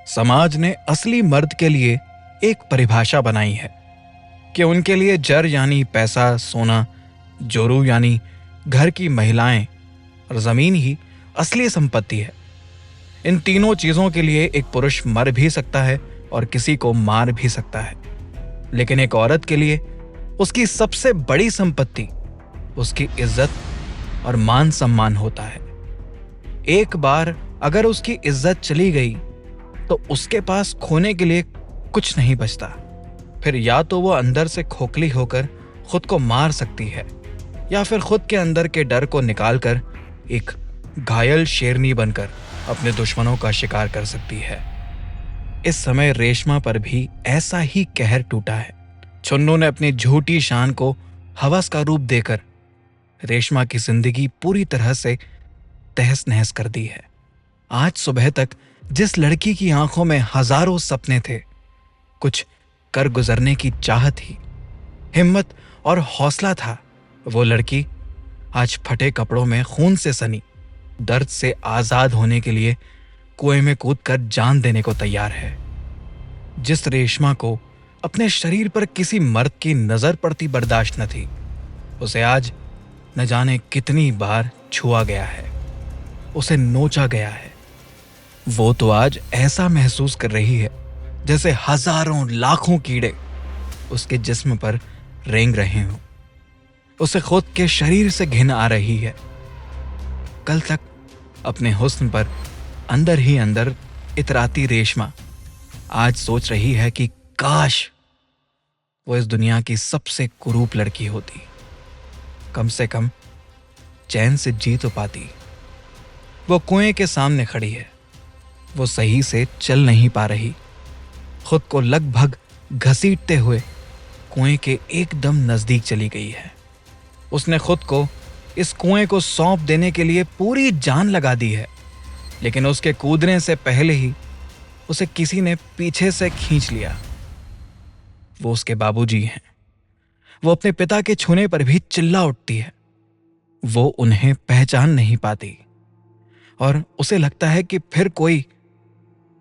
समाज ने असली मर्द के लिए एक परिभाषा बनाई है कि उनके लिए जर यानी पैसा, सोना, जोरू यानी घर की महिलाएं और जमीन ही असली संपत्ति है। इन तीनों चीजों के लिए एक पुरुष मर भी सकता है और किसी को मार भी सकता है, लेकिन एक औरत के लिए उसकी सबसे बड़ी संपत्ति उसकी इज्जत और मान सम्मान होता है। एक बार अगर उसकी इज्जत चली गई तो उसके पास खोने के लिए कुछ नहीं बचता। फिर या तो वो अंदर से खोखली होकर खुद को मार सकती है या फिर खुद के अंदर के डर को निकालकर एक घायल शेरनी बनकर अपने दुश्मनों का शिकार कर सकती है। इस समय रेशमा पर भी ऐसा ही कहर टूटा है। छुन्नू ने अपनी झूठी शान को हवस का रूप देकर रेशमा की जिंदगी पूरी तरह से तहस नहस कर दी है। आज सुबह तक जिस लड़की की आंखों में हजारों सपने थे, कुछ कर गुजरने की चाहत थी, हिम्मत और हौसला था, वो लड़की आज फटे कपड़ों में खून से सनी दर्द से आजाद होने के लिए कुएं में कूदकर जान देने को तैयार है। जिस रेशमा को अपने शरीर पर किसी मर्द की नजर पड़ती बर्दाश्त न थी, उसे आज न जाने कितनी बार छुआ गया है, उसे नोचा गया है। वो तो आज ऐसा महसूस कर रही है जैसे हजारों लाखों कीड़े उसके जिस्म पर रेंग रहे हों। उसे खुद के शरीर से घिन आ रही है। कल तक अपने हुस्न पर अंदर ही अंदर इतराती रेशमा आज सोच रही है कि काश वो इस दुनिया की सबसे कुरूप लड़की होती, कम से कम चैन से जी तो पाती। वो कुएं के सामने खड़ी है, वो सही से चल नहीं पा रही, खुद को लगभग घसीटते हुए कुएं के एकदम नजदीक चली गई है। उसने खुद को इस कुएं को सौंप देने के लिए पूरी जान लगा दी है, लेकिन उसके कूदने से पहले ही उसे किसी ने पीछे से खींच लिया। वो उसके बाबूजी हैं। वो अपने पिता के छूने पर भी चिल्ला उठती है। वो उन्हें पहचान नहीं पाती और उसे लगता है कि फिर कोई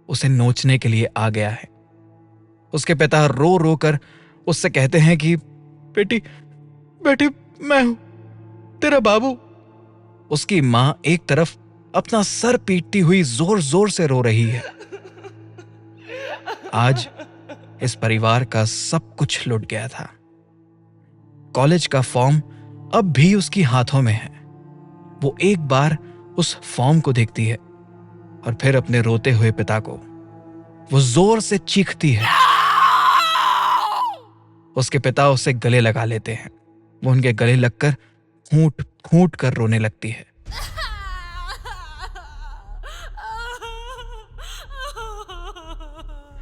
उसे नोचने के लिए आ गया है। उसके पिता रो रो कर उससे कहते हैं कि बेटी बेटी, मैं हूं तेरा बाबू। उसकी मां एक तरफ अपना सर पीटती हुई जोर जोर से रो रही है। आज इस परिवार का सब कुछ लुट गया था। कॉलेज का फॉर्म अब भी उसकी हाथों में है। वो एक बार उस फॉर्म को देखती है और फिर अपने रोते हुए पिता को वो जोर से चीखती है। उसके पिता उसे गले लगा लेते हैं। वो उनके गले लगकर फूट फूट कर रोने लगती है।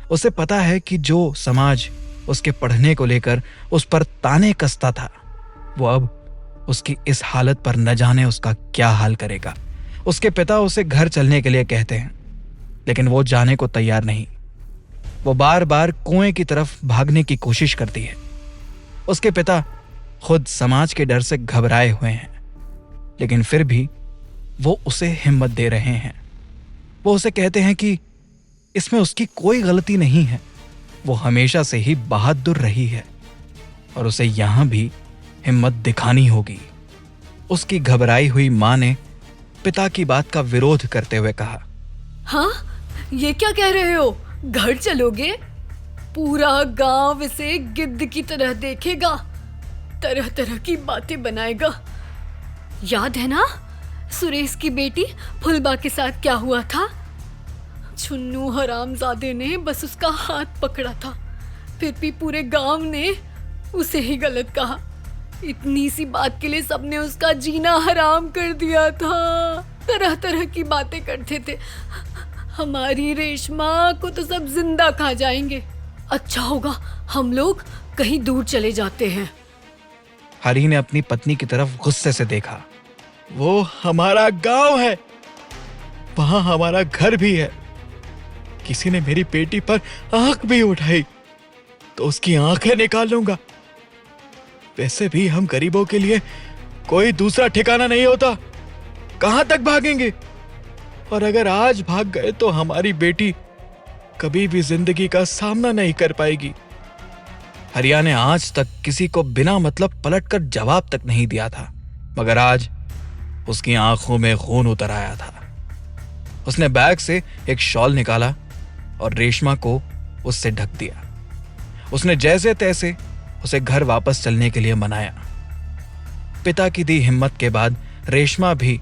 उसे पता है कि जो समाज उसके पढ़ने को लेकर उस पर ताने कसता था, वो अब उसकी इस हालत पर न जाने उसका क्या हाल करेगा। उसके पिता उसे घर चलने के लिए कहते हैं, लेकिन वो जाने को तैयार नहीं। वो बार बार कुएं की तरफ भागने की कोशिश करती है। उसके पिता खुद समाज के डर से घबराए हुए हैं, लेकिन फिर भी वो उसे हिम्मत दे रहे हैं। वो उसे कहते हैं कि इसमें उसकी कोई गलती नहीं है, वो हमेशा से ही बहादुर रही है और उसे यहां भी हिम्मत दिखानी होगी। उसकी घबराई हुई मां ने पिता की बात का विरोध करते हुए कहा, हाँ, ये क्या कह रहे हो? घर चलोगे? पूरा गांव इसे गिद्ध की तरह देखेगा, तरह तरह की बातें बनाएगा। याद है ना सुरेश की बेटी फुलबा के साथ क्या हुआ था? छुन्नू हरामजादे ने बस उसका हाथ पकड़ा था, फिर भी पूरे गांव ने उसे ही गलत कहा। इतनी सी बात के लिए सबने उसका जीना हराम कर दिया था। तरह तरह की बातें करते थे। हमारी रेशमा को तो सब जिंदा खा जाएंगे। अच्छा होगा हम लोग कहीं दूर चले जाते हैं। हरी ने अपनी पत्नी की तरफ गुस्से से देखा। वो हमारा गांव है, वहां हमारा घर भी है। किसी ने मेरी बेटी पर आंख भी उठाई तो उसकी आंखें निकाल लूंगा। वैसे भी हम गरीबों के लिए कोई दूसरा ठिकाना नहीं होता। कहां तक भागेंगे? और अगर आज भाग गए तो हमारी बेटी कभी भी जिंदगी का सामना नहीं कर पाएगी। हरिया ने आज तक किसी को बिना मतलब पलटकर जवाब तक नहीं दिया था, मगर आज उसकी आंखों में खून उतर आया था। उसने बैग से एक शॉल निकाला और रेशमा को उससे ढक दिया। उसने जैसे तैसे उसे घर वापस चलने के लिए मनाया। पिता की दी हिम्मत के बाद रेशमा भी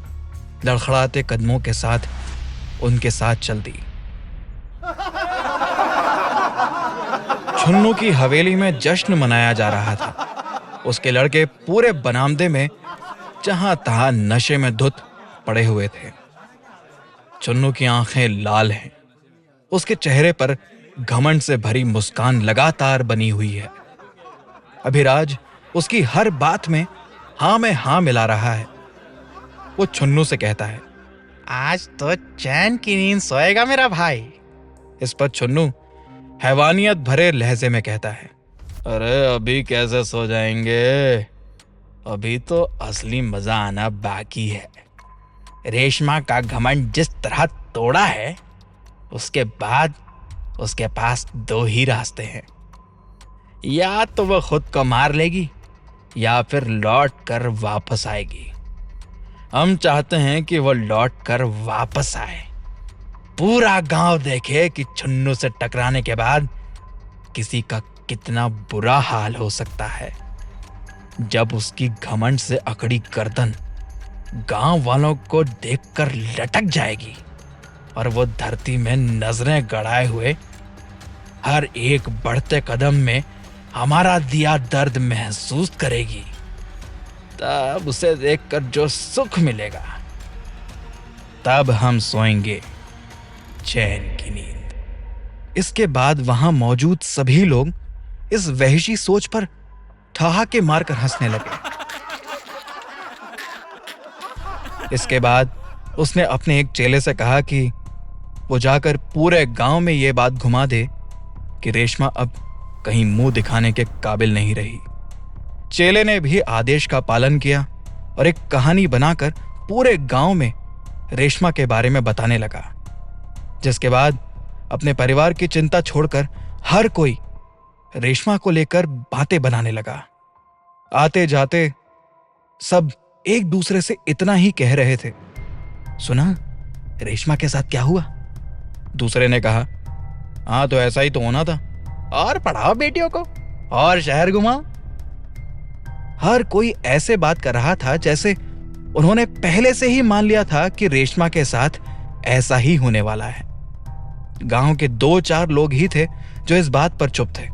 लड़खड़ाते कदमों के साथ उनके साथ चल दी। छुन्नू की हवेली में जश्न मनाया जा रहा था। उसके लड़के पूरे बरामदे में जहां तहां नशे में धुत पड़े हुए थे। छुन्नू की आंखें लाल हैं। उसके चेहरे पर घमंड से भरी मुस्कान लगातार बनी हुई है। अभिराज उसकी हर बात में हां में हां मिला रहा है। वो छुन्नू से कहता है, आज तो चैन की नींद सोएगा मेरा भाई। इस पर छुन्नू हैवानियत भरे लहजे में कहता है, अरे अभी कैसे सो जाएंगे, अभी तो असली मजा आना बाकी है। रेशमा का घमंड जिस तरह तोड़ा है, उसके बाद उसके पास दो ही रास्ते हैं, या तो वह खुद को मार लेगी या फिर लौट कर वापस आएगी। हम चाहते हैं कि वह लौट कर वापस आए, पूरा गांव देखे कि छुन्नू से टकराने के बाद किसी का कितना बुरा हाल हो सकता है। जब उसकी घमंड से अकड़ी गर्दन गांव वालों को देखकर लटक जाएगी और वो धरती में नजरें गड़ाए हुए हर एक बढ़ते कदम में हमारा दिया दर्द महसूस करेगी, तब उसे देखकर जो सुख मिलेगा, तब हम सोएंगे चैन की नींद। इसके बाद वहां मौजूद सभी लोग इस वहशी सोच पर ठहाके मारकर हंसने लगे। इसके बाद उसने अपने एक चेले से कहा कि वो जाकर पूरे गांव में ये बात घुमा दे कि रेशमा अब कहीं मुंह दिखाने के काबिल नहीं रही। चेले ने भी आदेश का पालन किया और एक कहानी बनाकर पूरे गांव में रेशमा के बारे में बताने लगा, जिसके बाद अपने परिवार की चिंता छोड़कर हर कोई रेशमा को लेकर बातें बनाने लगा। आते जाते सब एक दूसरे से इतना ही कह रहे थे, सुना रेशमा के साथ क्या हुआ? दूसरे ने कहा, हाँ तो ऐसा ही तो होना था, और पढ़ाओ बेटियों को और शहर घुमाओ। हर कोई ऐसे बात कर रहा था जैसे उन्होंने पहले से ही मान लिया था कि रेशमा के साथ ऐसा ही होने वाला है। गांव के 2-4 लोग ही थे जो इस बात पर चुप थे।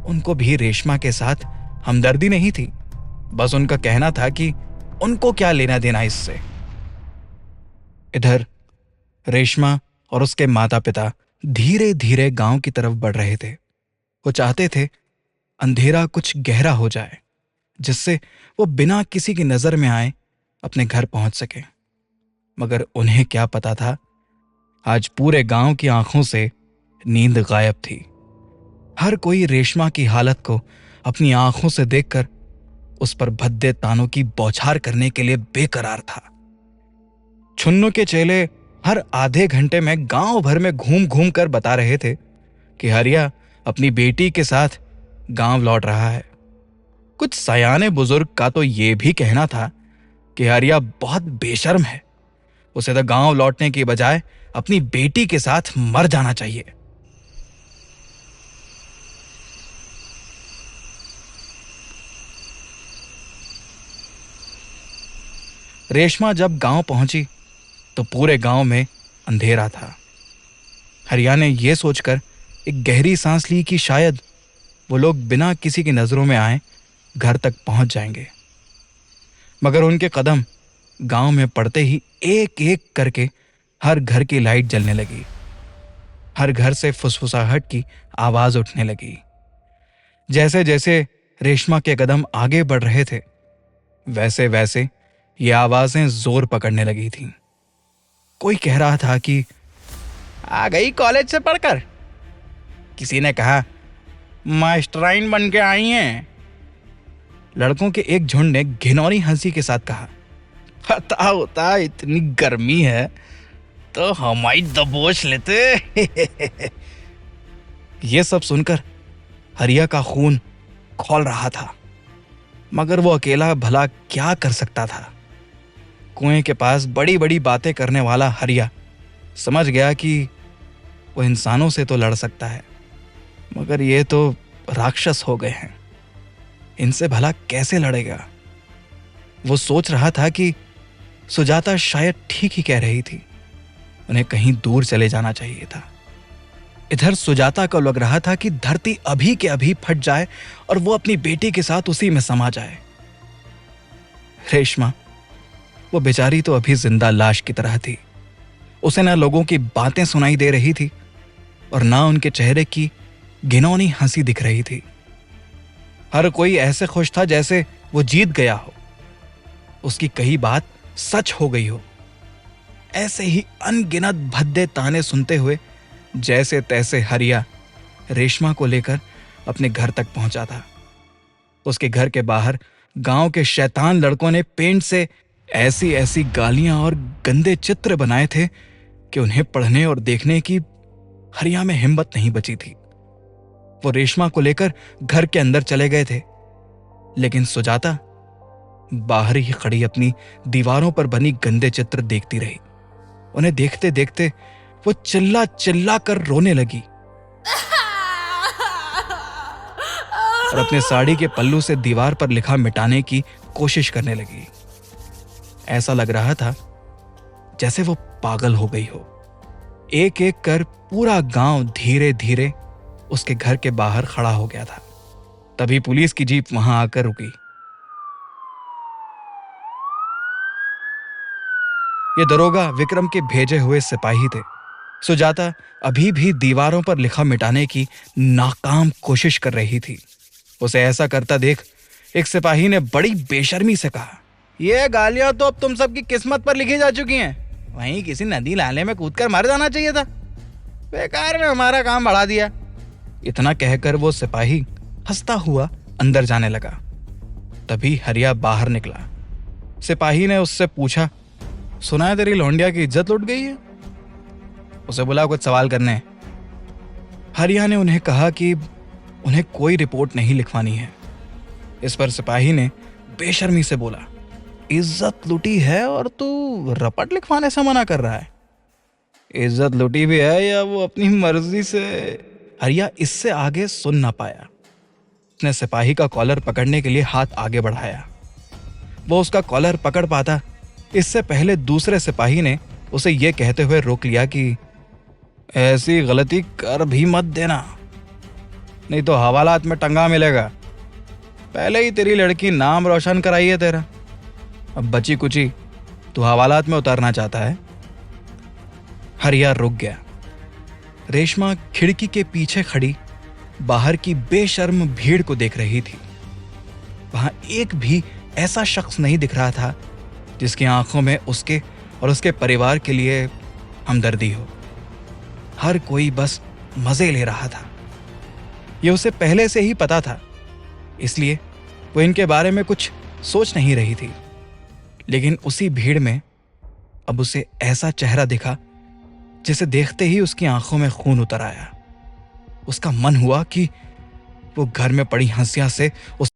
उनको भी रेशमा के साथ हमदर्दी नहीं थी, बस उनका कहना था कि उनको क्या लेना देना इससे। इधर रेशमा और उसके माता पिता धीरे धीरे गांव की तरफ बढ़ रहे थे। वो चाहते थे अंधेरा कुछ गहरा हो जाए, जिससे वो बिना किसी की नजर में आए अपने घर पहुंच सके। मगर उन्हें क्या पता था, आज पूरे गांव की आंखों से नींद गायब थी। हर कोई रेशमा की हालत को अपनी आंखों से देखकर उस पर भद्दे तानों की बौछार करने के लिए बेकरार था। छुन्नू के चेले हर आधे घंटे में गांव भर में घूम घूम कर बता रहे थे कि हरिया अपनी बेटी के साथ गांव लौट रहा है। कुछ सयाने बुजुर्ग का तो यह भी कहना था कि हरिया बहुत बेशर्म है, उसे तो गांव लौटने की बजाय अपनी बेटी के साथ मर जाना चाहिए। रेशमा जब गांव पहुंची तो पूरे गांव में अंधेरा था। हरिया ने यह सोचकर एक गहरी सांस ली कि शायद वो लोग बिना किसी की नजरों में आए घर तक पहुंच जाएंगे। मगर उनके कदम गांव में पड़ते ही एक एक करके हर घर की लाइट जलने लगी। हर घर से फुसफुसाहट की आवाज उठने लगी। जैसे जैसे रेशमा के कदम आगे बढ़ रहे थे, वैसे वैसे ये आवाजें जोर पकड़ने लगी थीं। कोई कह रहा था कि आ गई कॉलेज से पढ़कर। किसी ने कहा मास्टराइन बन के आई हैं। लड़कों के एक झुंड ने घिनौनी हंसी के साथ कहा, पता होता इतनी गर्मी है तो हम ही दबोच लेते। ये सब सुनकर हरिया का खून खौल रहा था, मगर वो अकेला भला क्या कर सकता था। कुएं के पास बड़ी बड़ी बातें करने वाला हरिया समझ गया कि वो इंसानों से तो लड़ सकता है, मगर ये तो राक्षस हो गए हैं, इनसे भला कैसे लड़ेगा। वो सोच रहा था कि सुजाता शायद ठीक ही कह रही थी, उन्हें कहीं दूर चले जाना चाहिए था। इधर सुजाता को लग रहा था कि धरती अभी के अभी फट जाए और वो अपनी बेटी के साथ उसी में समा जाए। रेशमा, वो बेचारी तो अभी जिंदा लाश की तरह थी। उसे ना लोगों की बातें सुनाई दे रही थी और ना उनके चेहरे की घिनौनी हंसी दिख रही थी। हर कोई ऐसे खुश था जैसे वो जीत गया हो, उसकी कही बात सच हो गई हो। ऐसे ही अनगिनत भद्दे ताने सुनते हुए जैसे तैसे हरिया रेशमा को लेकर अपने घर तक पहुंचा था। उसके घर के बाहर गांव के शैतान लड़कों ने पेंट से ऐसी ऐसी गालियां और गंदे चित्र बनाए थे कि उन्हें पढ़ने और देखने की हरिया में हिम्मत नहीं बची थी। वो रेशमा को लेकर घर के अंदर चले गए थे, लेकिन सुजाता बाहर ही खड़ी अपनी दीवारों पर बनी गंदे चित्र देखती रही। उन्हें देखते देखते वो चिल्ला चिल्ला कर रोने लगी और अपने साड़ी के पल्लू से दीवार पर लिखा मिटाने की कोशिश करने लगी। ऐसा लग रहा था जैसे वो पागल हो गई हो। एक एक कर पूरा गांव धीरे धीरे उसके घर के बाहर खड़ा हो गया था। तभी पुलिस की जीप वहां आकर रुकी। ये दरोगा विक्रम के भेजे हुए सिपाही थे। सुजाता अभी भी दीवारों पर लिखा मिटाने की नाकाम कोशिश कर रही थी। उसे ऐसा करता देख एक सिपाही ने बड़ी बेशर्मी से कहा, ये गालियां तो अब तुम सबकी किस्मत पर लिखी जा चुकी हैं। वहीं किसी नदी नाले में कूदकर मर जाना चाहिए था। बेकार में हमारा काम बढ़ा दिया। इतना कहकर वो सिपाही हंसता हुआ अंदर जाने लगा। तभी हरिया बाहर निकला। सिपाही ने उससे पूछा, सुना है तेरी लौंडिया की इज्जत लुट गई है? उसे बुला, कुछ सवाल करने। हरिया ने उन्हें कहा कि उन्हें कोई रिपोर्ट नहीं लिखवानी है। इस पर सिपाही ने बेशर्मी से बोला, इज्जत लुटी है और तू रपट लिखवाने से मना कर रहा है? इज्जत लुटी भी है या वो अपनी मर्जी से? हरिया इससे आगे सुन ना पाया। उसने सिपाही का कॉलर पकड़ने के लिए हाथ आगे बढ़ाया। वो उसका कॉलर पकड़ पाता इससे पहले दूसरे सिपाही ने उसे यह कहते हुए रोक लिया कि ऐसी गलती कर भी मत देना, नहीं तो हवालात में टंगा मिलेगा। पहले ही तेरी लड़की नाम रोशन कराई है तेरा, अब बची कुची तू हवालात में उतारना चाहता है? हरिया रुक गया। रेशमा खिड़की के पीछे खड़ी बाहर की बेशर्म भीड़ को देख रही थी। वहां एक भी ऐसा शख्स नहीं दिख रहा था जिसकी आंखों में उसके और उसके परिवार के लिए हमदर्दी हो। हर कोई बस मजे ले रहा था। यह उसे पहले से ही पता था, इसलिए वो इनके बारे में कुछ सोच नहीं रही थी। लेकिन उसी भीड़ में अब उसे ऐसा चेहरा दिखा जिसे देखते ही उसकी आंखों में खून उतर आया। उसका मन हुआ कि वो घर में पड़ी हंसिया से उस